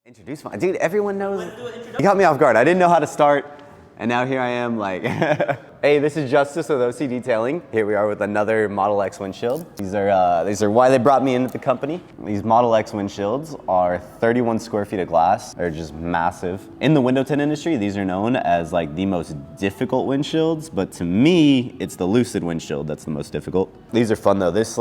Introduce my dude. Everyone knows. You got me off guard. I didn't know how to start, and now here I am. Like, hey, this is Justice with OCDetailing. Here we are with another Model X windshield. These are why they brought me into the company. These Model X windshields are 31 square feet of glass. They're just massive. In the window tint industry, these are known as like the most difficult windshields, but to me, it's the Lucid windshield that's the most difficult. These are fun though. This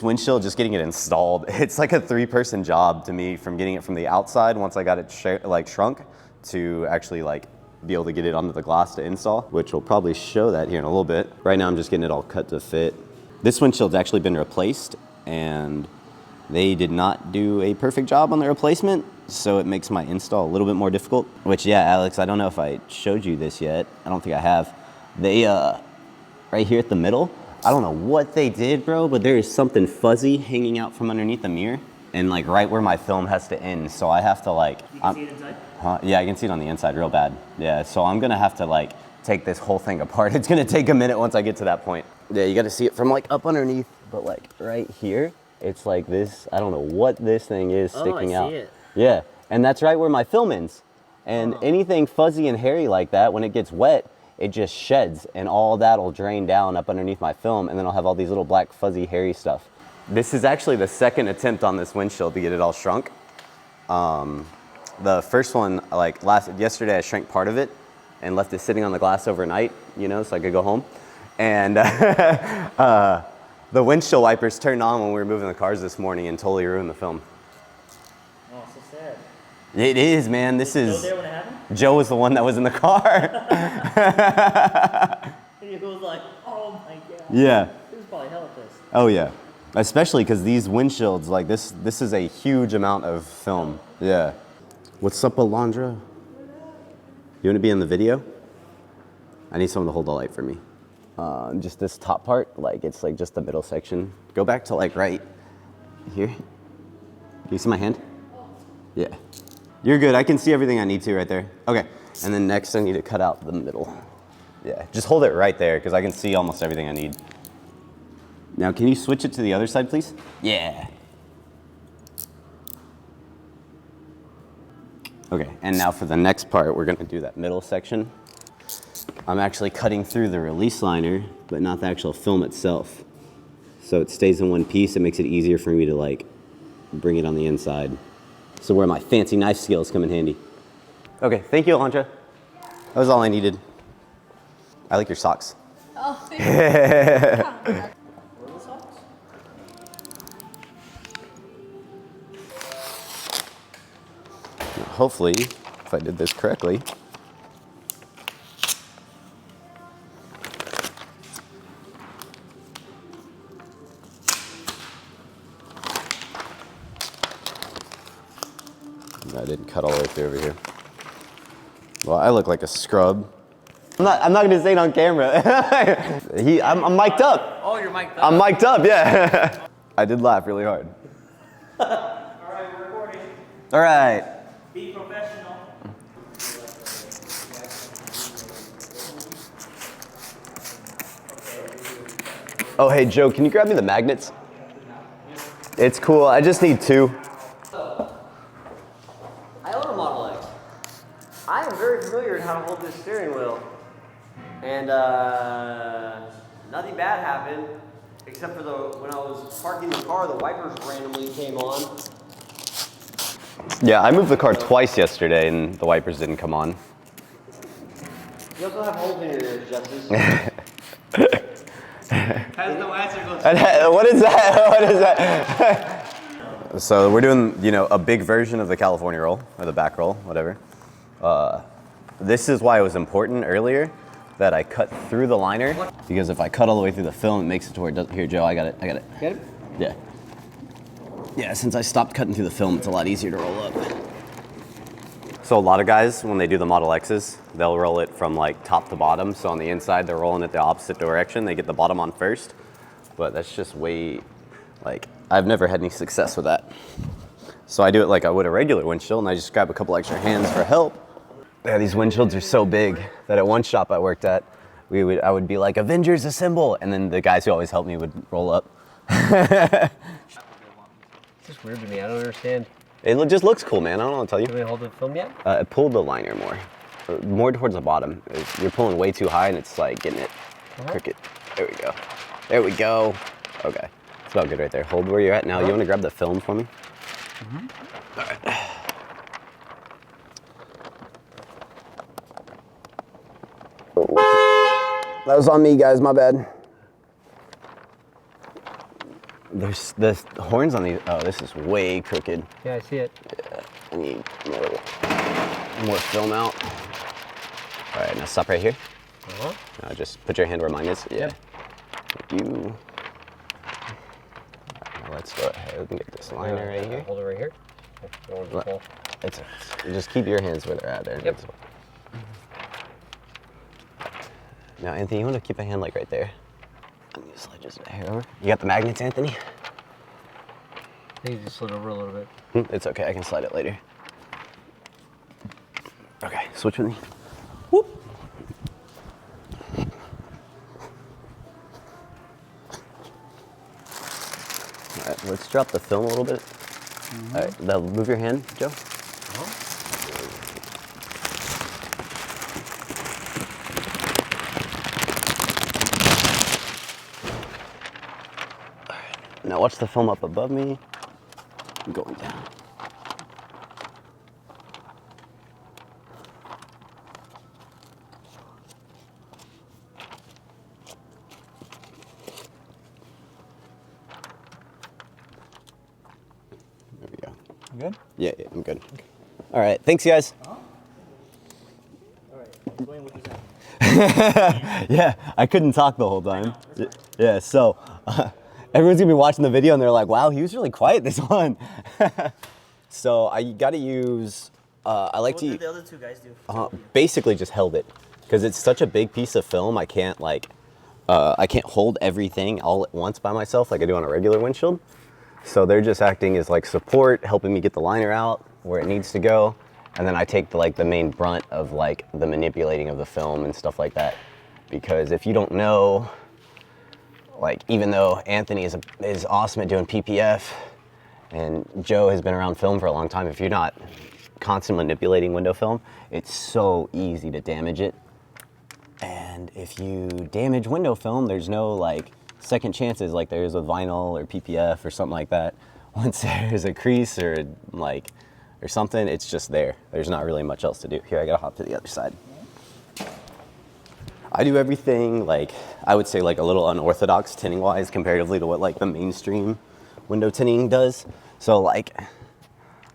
windshield, just getting it installed, it's like a 3-person job to me, from getting it from the outside once I got it shrunk to actually be able to get it onto the glass to install, which will probably show that here in a little bit. Right now I'm just getting it all cut to fit. This windshield's actually been replaced and they did not do a perfect job on the replacement, so it makes my install a little bit more difficult. Which, yeah, Alex, I don't know if I showed you this yet. I don't think I have. They, right here at the middle, I don't know what they did, bro, but there is something fuzzy hanging out from underneath the mirror and like right where my film has to end. So I have to You can see it inside? Yeah, I can see it on the inside real bad. Yeah, so I'm gonna have to take this whole thing apart. It's gonna take a minute once I get to that point. Yeah, you gotta see it from up underneath, but right here, it's like this. I don't know what this thing is sticking out. I see it. Yeah, and that's right where my film ends. And anything fuzzy and hairy like that, when it gets wet, it just sheds, and all that'll drain down up underneath my film, and then I'll have all these little black fuzzy hairy stuff. This is actually the second attempt on this windshield to get it all shrunk. The first one, yesterday I shrank part of it and left it sitting on the glass overnight, so I could go home. And the windshield wipers turned on when we were moving the cars this morning and totally ruined the film. Oh, so sad. It is, man. Was Joe there when it happened? Joe was the one that was in the car. And he was like, oh my God. Yeah. It was probably hell at this. Oh yeah. Especially because these windshields, this is a huge amount of film. Yeah. What's up, Alondra? You want to be in the video? I need someone to hold the light for me. Just this top part, it's just the middle section. Go back to right here. Can you see my hand? Yeah. You're good. I can see everything I need to right there. Okay. And then next I need to cut out the middle. Yeah. Just hold it right there because I can see almost everything I need. Now, can you switch it to the other side, please? Yeah. Okay, and now for the next part, we're gonna do that middle section. I'm actually cutting through the release liner, but not the actual film itself. So it stays in one piece. It makes it easier for me to bring it on the inside. So where my fancy knife skills come in handy. Okay, thank you, Alondra. That was all I needed. I like your socks. Oh, thank you. Hopefully, if I did this correctly. I didn't cut all the way through over here. Well, I look like a scrub. I'm not gonna say it on camera. I'm mic'd up. Oh, you're mic'd up? I'm mic'd up, yeah. I did laugh really hard. All right, we're recording. All right. Be professional. Oh, hey, Joe, can you grab me the magnets? It's cool. I just need 2. I own a Model X. I am very familiar in how to hold this steering wheel. And nothing bad happened, except for when I was parking the car, the wipers randomly came on. Yeah, I moved the car twice yesterday and the wipers didn't come on. You also have holes in your ears, Justice. Has no answer. What is that? What is that? So we're doing, a big version of the California roll, or the back roll, whatever. This is why it was important earlier that I cut through the liner, because if I cut all the way through the film, it makes it to where it doesn't. Here, Joe, I got it. Got it? Yeah. Yeah, since I stopped cutting through the film, it's a lot easier to roll up. So a lot of guys, when they do the Model X's, they'll roll it from top to bottom. So on the inside, they're rolling it the opposite direction. They get the bottom on first, but that's just way, I've never had any success with that. So I do it like I would a regular windshield, and I just grab a couple extra hands for help. Yeah, these windshields are so big that at one shop I worked at, I would be like, Avengers assemble, and then the guys who always helped me would roll up. It's just weird to me. I don't understand. just looks cool, man. I don't know what to tell you. Can we hold the film yet? Pull the liner more towards the bottom. You're pulling way too high and it's like getting it crooked. There we go. There we go. Okay, it's about good right there. Hold where you're at now. You want to grab the film for me? All right. Oh. That was on me, guys. My bad. There's the horns on these. Oh, this is way crooked. Yeah, I see it. Yeah, I need more film out. All right, now stop right here. Now just put your hand where mine is. Yeah. Thank you. Now let's go ahead and get this liner right here. Hold it right here. Just keep your hands where they're at there. Yep. Now, Anthony, you want to keep a hand like right there. I'm gonna slide just a hair over. You got the magnets, Anthony? I think you just slid over a little bit. It's okay, I can slide it later. Okay, switch with me. Whoop. All right, let's drop the film a little bit. All right, now move your hand, Joe. Now watch the film up above me. I'm going down. There we go. You good? Yeah, I'm good. Okay. All right, thanks guys. All right, explain what just happened. Yeah, I couldn't talk the whole time. Yeah, so everyone's gonna be watching the video and they're like, wow, he was really quiet this one. So I gotta use, I like to. What did the other two guys do? Basically just held it. Because it's such a big piece of film, I can't I can't hold everything all at once by myself like I do on a regular windshield. So they're just acting as like support, helping me get the liner out where it needs to go. And then I take the main brunt of like the manipulating of the film and stuff like that. Because if you don't know, like even though Anthony is awesome at doing PPF and Joe has been around film for a long time, if you're not constantly manipulating window film, it's so easy to damage it. And if you damage window film, there's no like second chances like there is with vinyl or PPF or something like that. Once there's a crease or something, it's just there. There's not really much else to do. Here, I gotta hop to the other side. I do everything like, I would say like a little unorthodox tinting wise comparatively to what like the mainstream window tinting does. So like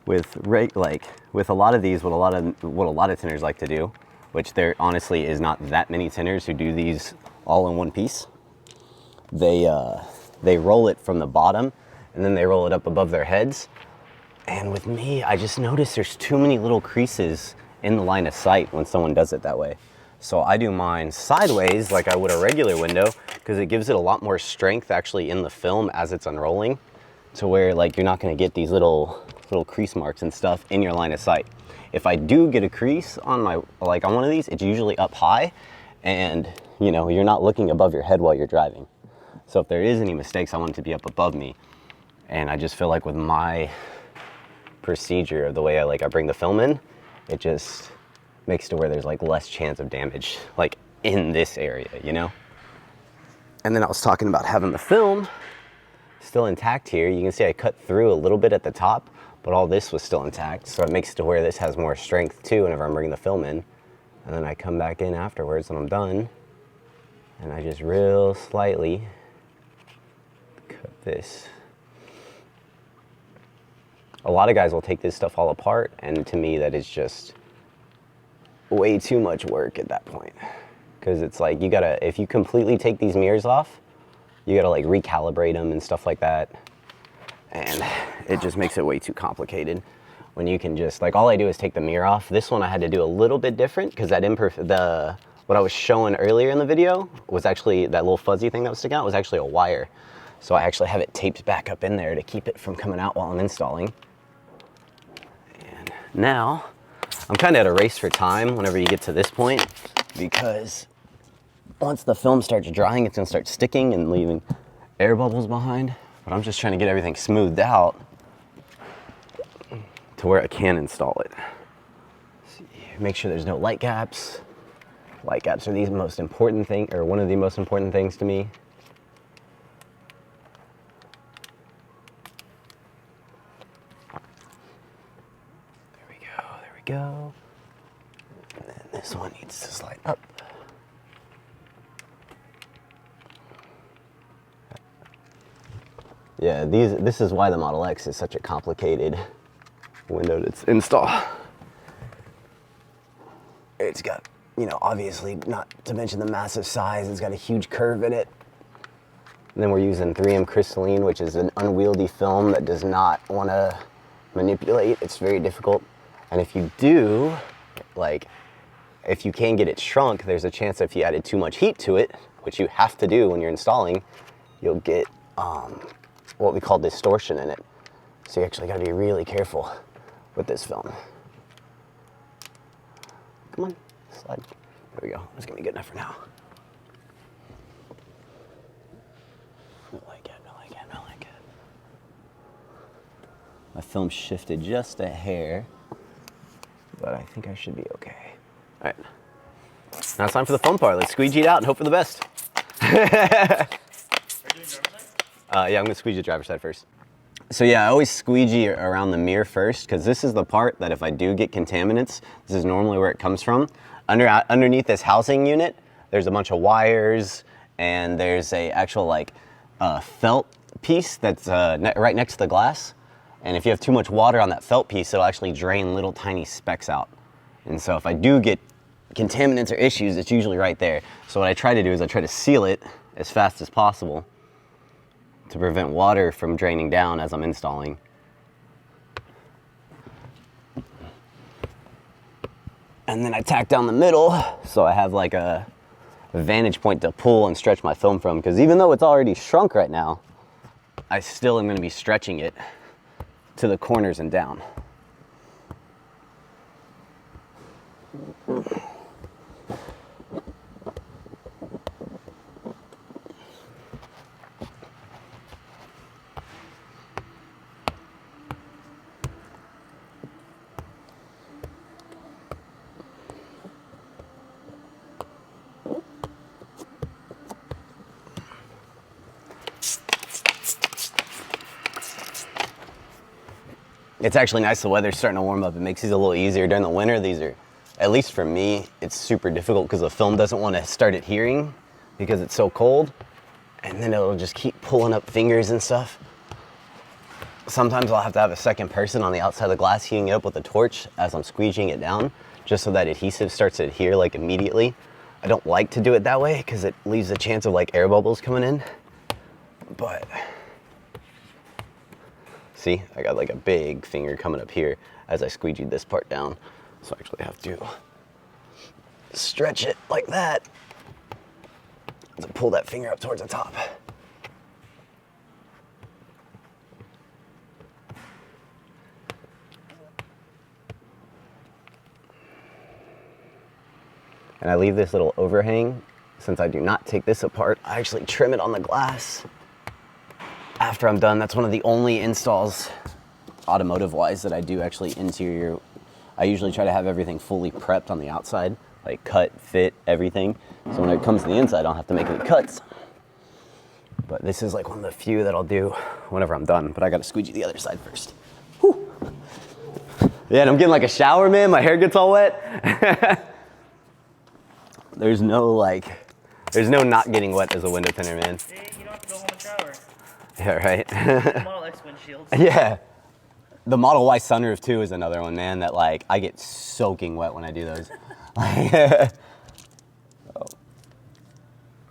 with a lot of these, what a lot of tinners like to do, which there honestly is not that many tinners who do these all in one piece. They roll it from the bottom and then they roll it up above their heads. And with me, I just noticed there's too many little creases in the line of sight when someone does it that way. So I do mine sideways like I would a regular window because it gives it a lot more strength actually in the film as it's unrolling, to where like you're not gonna get these little crease marks and stuff in your line of sight. If I do get a crease on on one of these, it's usually up high and you know, you're not looking above your head while you're driving. So if there is any mistakes, I want it to be up above me. And I just feel like with my procedure of the way I bring the film in, it just makes it to where there's like less chance of damage like in this area, you know? And then I was talking about having the film still intact here. You can see I cut through a little bit at the top, but all this was still intact. So it makes it to where this has more strength too whenever I'm bringing the film in. And then I come back in afterwards when I'm done and I just real slightly cut this. A lot of guys will take this stuff all apart, and to me that is just way too much work at that point. Because it's like you gotta, if you completely take these mirrors off, you gotta like recalibrate them and stuff like that. And it just makes it way too complicated when you can just, like, all I do is take the mirror off. This one I had to do a little bit different because that what I was showing earlier in the video was actually, that little fuzzy thing that was sticking out was actually a wire. So I actually have it taped back up in there to keep it from coming out while I'm installing. And now, I'm kind of at a race for time whenever you get to this point, because once the film starts drying, it's gonna start sticking and leaving air bubbles behind. But I'm just trying to get everything smoothed out to where I can install it. See, make sure there's no light gaps. Light gaps are the most important thing, or one of the most important things to me. There we go, there we go. And then this one needs to slide up. Yeah, this is why the Model X is such a complicated window to install. It's got, you know, obviously, not to mention the massive size, it's got a huge curve in it. And then we're using 3M Crystalline, which is an unwieldy film that does not want to manipulate. It's very difficult. And if you do, like, if you can get it shrunk, there's a chance that if you added too much heat to it, which you have to do when you're installing, you'll get what we call distortion in it. So you actually gotta be really careful with this film. Come on, slide. There we go. It's gonna be good enough for now. No light gap, no light gap, no light gap. My film shifted just a hair, but I think I should be okay. All right, now it's time for the fun part. Let's squeegee it out and hope for the best. Yeah, I'm gonna squeegee the driver's side first. So yeah, I always squeegee around the mirror first, because this is the part that if I do get contaminants, this is normally where it comes from. Underneath this housing unit, there's a bunch of wires, and there's a actual like felt piece that's right next to the glass. And if you have too much water on that felt piece, it'll actually drain little tiny specks out. And so if I do get contaminants or issues, it's usually right there. So what I try to do is I try to seal it as fast as possible to prevent water from draining down as I'm installing. And then I tack down the middle so I have like a vantage point to pull and stretch my film from, because even though it's already shrunk right now, I still am going to be stretching it to the corners and down. It's actually nice, the weather's starting to warm up. It makes these a little easier. During the winter, these are, at least for me, it's super difficult because the film doesn't want to start adhering because it's so cold. And then it'll just keep pulling up fingers and stuff. Sometimes I'll have to have a second person on the outside of the glass heating it up with a torch as I'm squeegeeing it down, just so that adhesive starts to adhere like immediately. I don't like to do it that way because it leaves a chance of like air bubbles coming in, but see, I got like a big finger coming up here as I squeegeed this part down. So I actually have to stretch it like that to pull that finger up towards the top. And I leave this little overhang. Since I do not take this apart, I actually trim it on the glass after I'm done. That's one of the only installs, automotive-wise, that I do actually interior. I usually try to have everything fully prepped on the outside, like cut, fit, everything. So when it comes to the inside, I don't have to make any cuts. But this is like one of the few that I'll do whenever I'm done. But I gotta squeegee the other side first. Whew. Yeah, and I'm getting like a shower, man. My hair gets all wet. There's no not getting wet as a window tinter, man. Hey, you don't have to go home and shower. Yeah, right. Model X windshields. Yeah. The Model Y sunroof too is another one, man, that like I get soaking wet when I do those. Oh.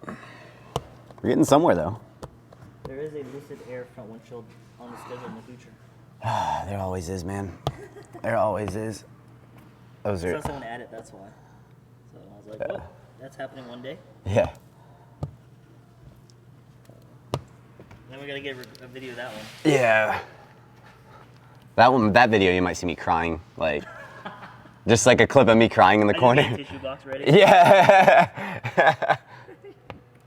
We're getting somewhere though. There is a lucid air front windshield on the schedule in the future. There always is, man. There always is. Those I are. saw someone add it, that's why. So I was like, oh, that's happening one day. Yeah. Then we gotta get a video of that one. Yeah. That video, you might see me crying, like, just like a clip of me crying in the corner. Tissue box ready. Yeah.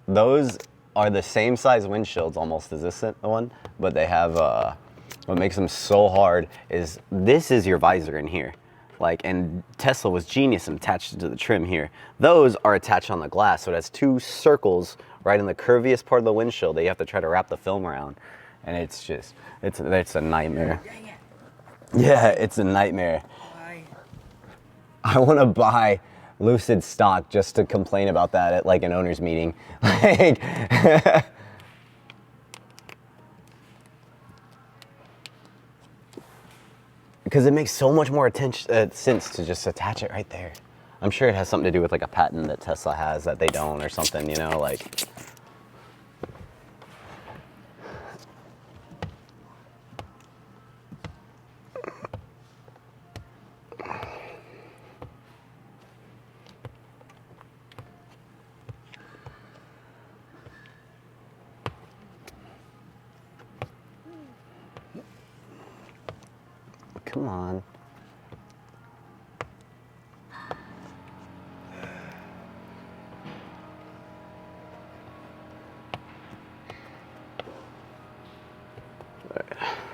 Those are the same size windshields almost as this one, but they have what makes them so hard is this is your visor in here. Like, and Tesla was genius and attached it to the trim here. Those are attached on the glass, so it has two circles right in the curviest part of the windshield that you have to try to wrap the film around. And it's just, it's a nightmare. Yeah, it's a nightmare. I want to buy Lucid stock just to complain about that at like an owner's meeting. Like, because it makes so much more sense to just attach it right there. I'm sure it has something to do with like a patent that Tesla has that they don't or something, you know, like. Come on. All right.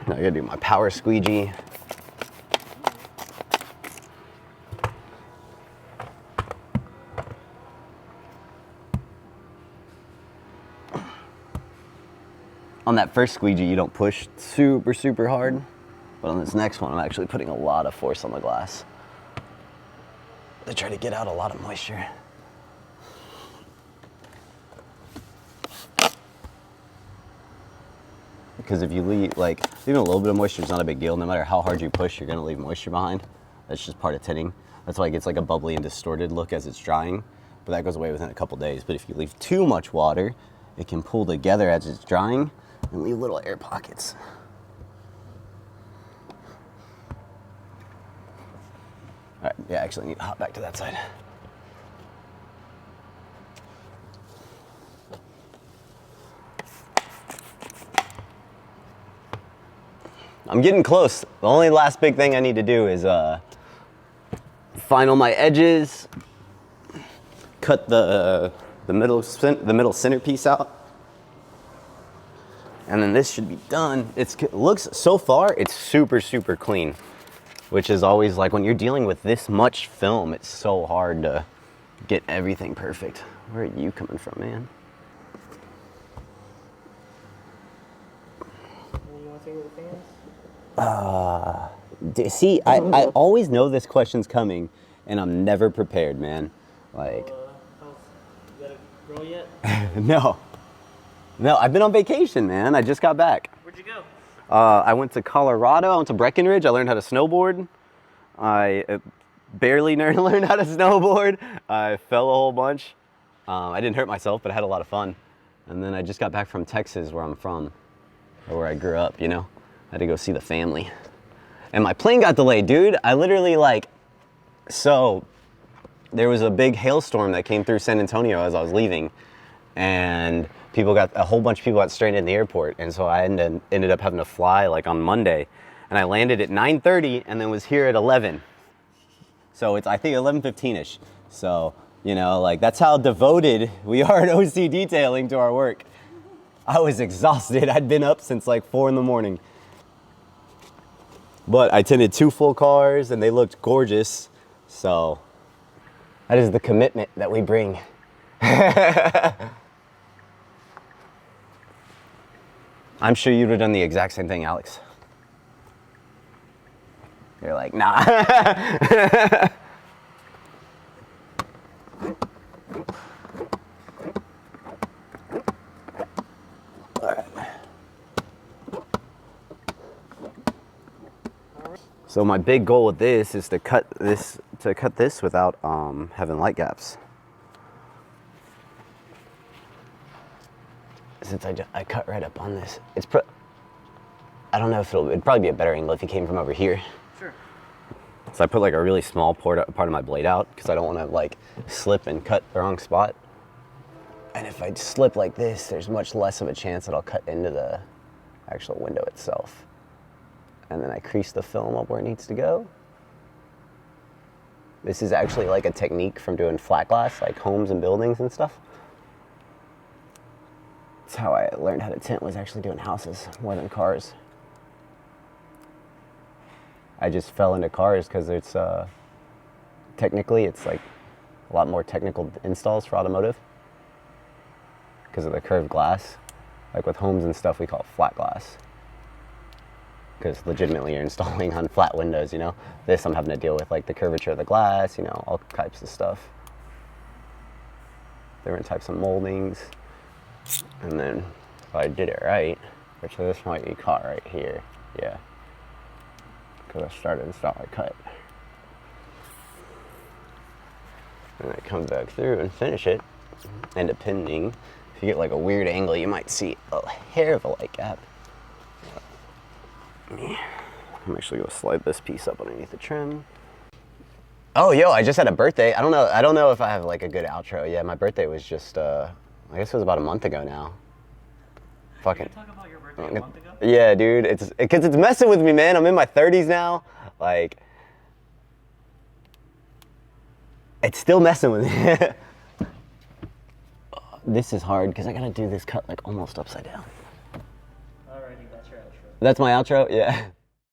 Now I gotta do my power squeegee. On that first squeegee, you don't push super, super hard. But on this next one, I'm actually putting a lot of force on the glass to try to get out a lot of moisture. Because if you leave, like, leaving a little bit of moisture is not a big deal. No matter how hard you push, you're gonna leave moisture behind. That's just part of tinting. That's why it gets like a bubbly and distorted look as it's drying. But that goes away within a couple days. But if you leave too much water, it can pull together as it's drying and leave little air pockets. All right, yeah, actually I need to hop back to that side. I'm getting close. The only last big thing I need to do is final my edges, cut the middle centerpiece out, and then this should be done. It looks, so far, it's super, super clean. Which is always like when you're dealing with this much film, it's so hard to get everything perfect. Where are you coming from, man? You want to take the fans? See, I always know this question's coming, and I'm never prepared, man. Like, You got a girl yet? no, I've been on vacation, man. I just got back. Where'd you go? I went to Colorado. I went to Breckenridge. I learned how to snowboard. I barely learned how to snowboard. I fell a whole bunch. I didn't hurt myself, but I had a lot of fun. And then I just got back from Texas, where I'm from, or where I grew up, you know? I had to go see the family. And my plane got delayed, dude. I literally so there was a big hailstorm that came through San Antonio as I was leaving. And a whole bunch of people got stranded in the airport. And so I ended up having to fly like on Monday. And I landed at 9:30 and then was here at 11. So it's, I think, 11:15-ish. So, you know, like, that's how devoted we are at OCDetailing to our work. I was exhausted. I'd been up since like 4 in the morning. But I tinted 2 full cars and they looked gorgeous. So that is the commitment that we bring. I'm sure you would have done the exact same thing, Alex. You're like, nah. All right. So my big goal with this is to cut this without having light gaps. Since I cut right up on this, I don't know if it'd probably be a better angle if you came from over here. Sure. So I put like a really small part of my blade out because I don't want to like slip and cut the wrong spot. And if I slip like this, there's much less of a chance that I'll cut into the actual window itself. And then I crease the film up where it needs to go. This is actually like a technique from doing flat glass, like homes and buildings and stuff. That's how I learned how to tint, was actually doing houses more than cars. I just fell into cars because it's technically it's like a lot more technical installs for automotive because of the curved glass. Like with homes and stuff, we call it flat glass because legitimately you're installing on flat windows, you know. This I'm having to deal with like the curvature of the glass, you know, all types of stuff. Different types of moldings. And then if I did it right, which this might be caught right here, yeah. Because I started, it's not like cut. And I come back through and finish it. And depending, if you get like a weird angle, you might see a hair of a light gap. I'm actually gonna slide this piece up underneath the trim. Oh, yo, I just had a birthday. I don't know if I have like a good outro. Yeah, my birthday was just, I guess it was about a month ago now. Fucking. Talk about your birthday a month ago? Yeah, dude, because it's messing with me, man. I'm in my 30s now. Like, it's still messing with me. This is hard because I gotta do this cut like almost upside down. Alrighty, that's your outro. That's my outro? Yeah.